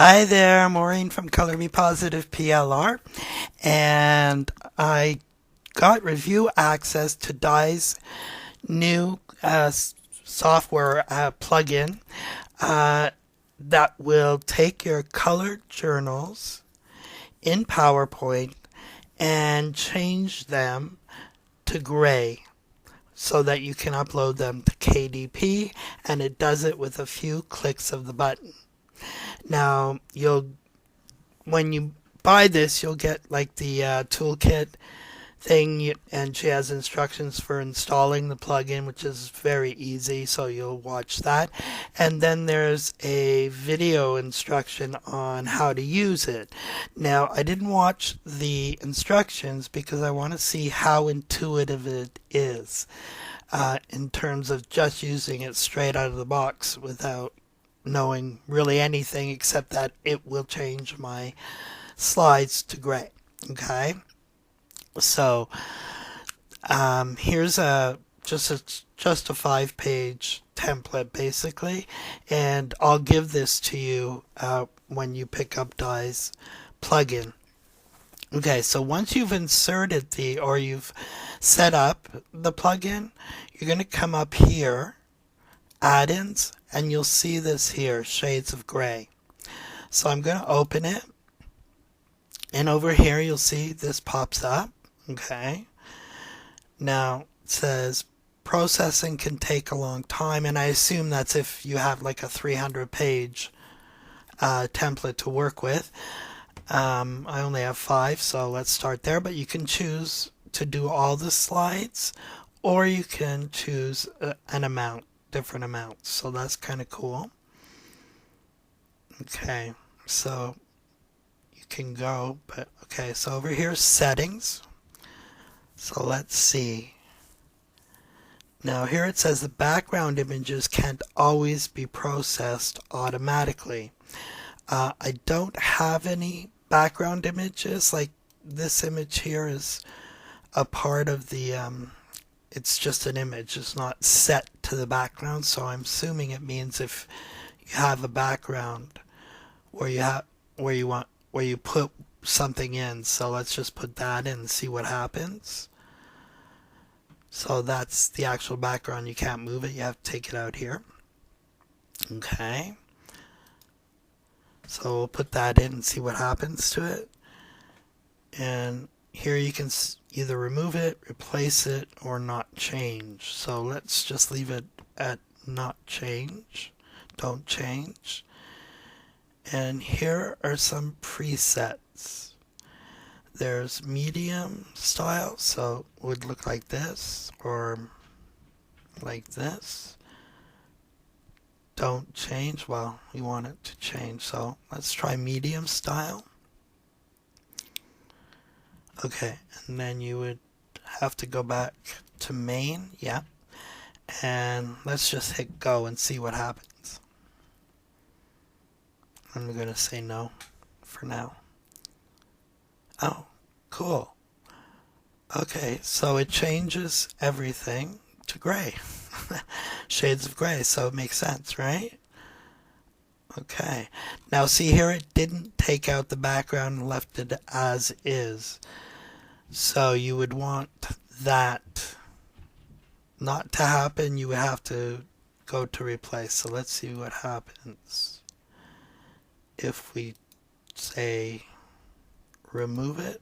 Hi there, Maureen from Color Me Positive PLR, and I got review access to Dye's new software plugin uh, that will take your colored journals in PowerPoint and change them to gray so that you can upload them to KDP, and it does it with a few clicks of the button. Now, when you buy this, you'll get like the toolkit thing, and she has instructions for installing the plugin, which is very easy, so you'll watch that. And then there's a video instruction on how to use it. Now, I didn't watch the instructions because I want to see how intuitive it is in terms of just using it straight out of the box without knowing really anything except that it will change my slides to gray. Okay, so here's just a 5-page template basically, and I'll give this to you when you pick up Dye's plugin. Okay, so once you've inserted or you've set up the plugin, you're going to come up here, add-ins, and you'll see this here, shades of gray. So I'm going to open it, and over here you'll see this pops up. Okay, now it says processing can take a long time, and I assume that's if you have like a 300-page template to work with. I only have 5, so let's start there, but you can choose to do all the slides, or you can choose an amount, different amounts, so that's kind of cool. Okay, so you can go, but okay, so over here settings. So let's see. Now here it says the background images can't always be processed automatically. I don't have any background images. Like this image here is a part of the it's just an image, it's not set to the background, so I'm assuming it means if you have a background where you put something in. So let's just put that in and see what happens. So that's the actual background. You can't move it, you have to take it out here. Okay, so we'll put that in and see what happens to it. And here you can either remove it, replace it, or not change. So let's just leave it at not change, don't change. And here are some presets. There's medium style, so it would look like this or like this. Don't change, well, we want it to change, so let's try medium style. Okay, and then you would have to go back to main, yeah, and let's just hit go and see what happens. I'm gonna say no for now. Oh, cool. Okay, so it changes everything to gray. Shades of gray, so it makes sense, right? Okay, now see here, it didn't take out the background and left it as is. So you would want that not to happen. You would have to go to replace. So let's see what happens if we say remove it.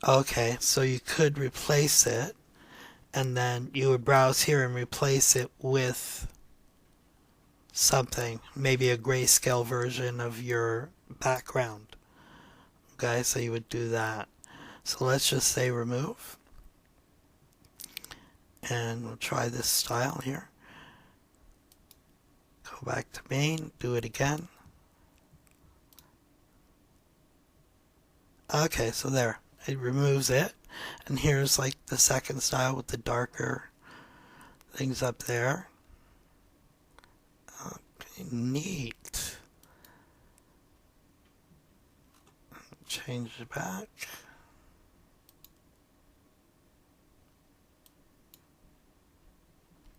Okay, so you could replace it, and then you would browse here and replace it with something, maybe a grayscale version of your background. Okay, so you would do that. So let's just say remove, and we'll try this style here. Go back to main, do it again. Okay, so there, it removes it, and here's like the second style with the darker things up there. Okay, neat. Change it back.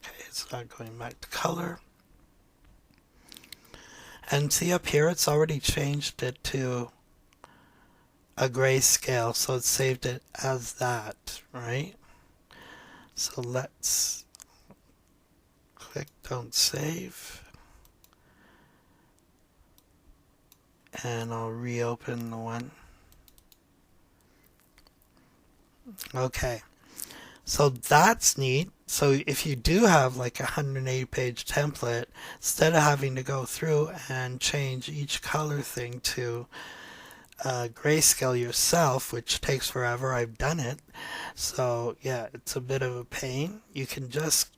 Okay, it's not going back to color. And see up here, it's already changed it to a grayscale, so it saved it as that, right? So let's click don't save, and I'll reopen the one. Okay, so that's neat. So if you do have like a 180 page template, instead of having to go through and change each color thing to grayscale yourself, which takes forever, I've done it. So yeah, it's a bit of a pain. You can just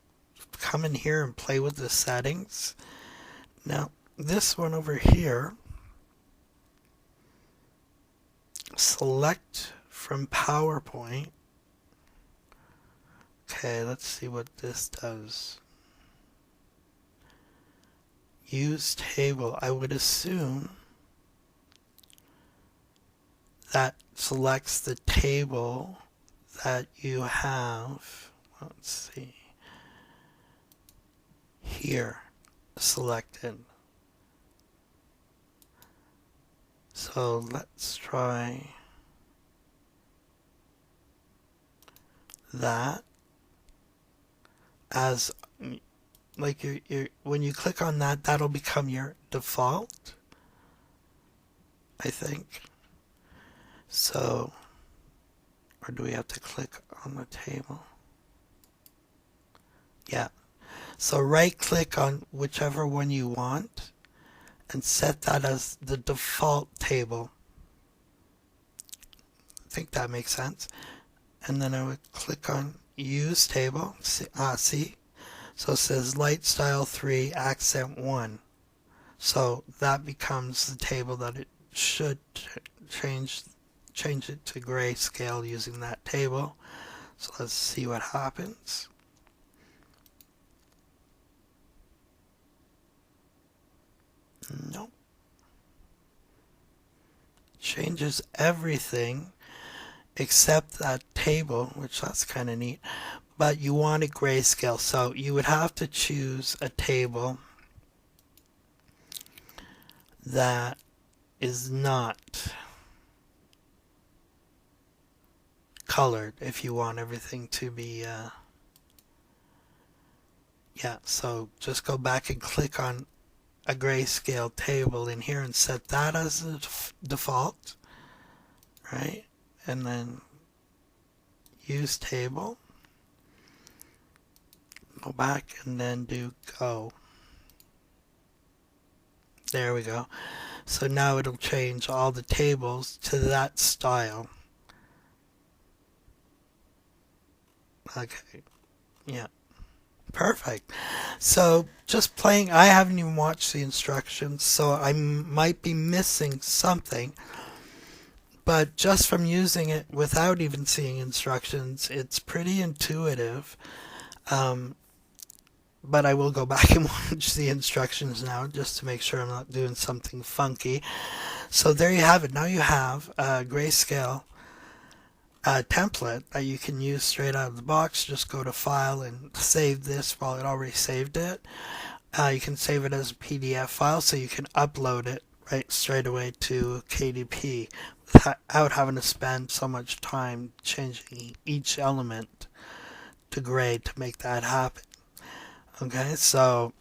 come in here and play with the settings. Now, this one over here, select from PowerPoint. Okay, let's see what this does. Use table. I would assume that selects the table that you have. Let's see. Here, selected. So let's try that as like your when you click on that, that'll become your default, I think. So, or do we have to click on the table? Yeah. So right click on whichever one you want and set that as the default table. I think that makes sense. And then I would click on use table. See? So it says light style 3 accent 1. So that becomes the table that it should change it to grayscale using that table. So let's see what happens. Nope. Changes everything except that table, which that's kind of neat. But you want it grayscale, so you would have to choose a table that is not colored if you want everything to be yeah, so just go back and click on a grayscale table in here and set that as the default, right? And then use table, go back and then do go. There we go. So now it'll change all the tables to that style. Okay, yeah, perfect. So just playing, I haven't even watched the instructions, so I might be missing something. But just from using it without even seeing instructions, it's pretty intuitive. But I will go back and watch the instructions now just to make sure I'm not doing something funky. So there you have it. Now you have a grayscale template that you can use straight out of the box. Just go to File and save this. Well, it already saved it. You can save it as a PDF file, so you can upload it right straight away to KDP without having to spend so much time changing each element to gray to make that happen. Okay, so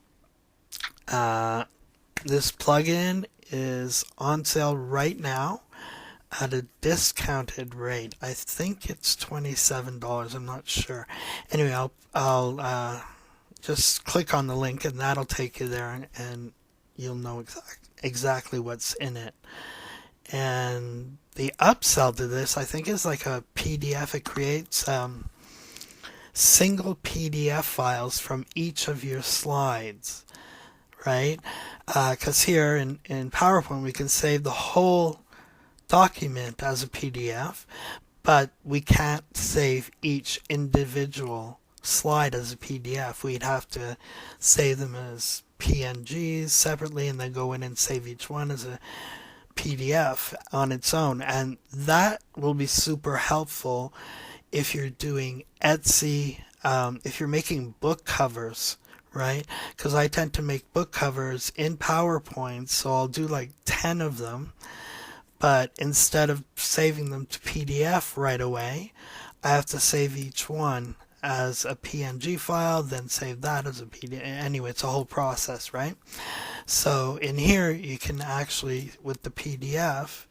this plugin is on sale right now at a discounted rate. I think it's $27. I'm not sure. Anyway, I'll just click on the link and that'll take you there, and you'll know exactly what's in it. And the upsell to this, I think, is like a PDF. It creates single PDF files from each of your slides, right? Because here in PowerPoint we can save the whole document as a PDF, but we can't save each individual slide as a PDF. We'd have to save them as PNGs separately and then go in and save each one as a PDF on its own. And that will be super helpful if you're doing Etsy, if you're making book covers, right? Because I tend to make book covers in PowerPoint, so I'll do like 10 of them. But instead of saving them to PDF right away, I have to save each one as a PNG file, then save that as a PDF. Anyway, it's a whole process, right? So in here, you can actually, with the PDF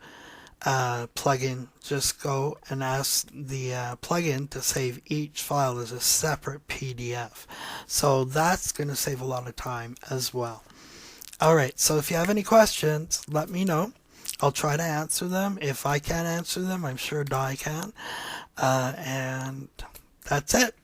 plugin, just go and ask the plugin to save each file as a separate PDF. So that's going to save a lot of time as well. Alright, so if you have any questions, let me know. I'll try to answer them. If I can't answer them, I'm sure Di can. And that's it.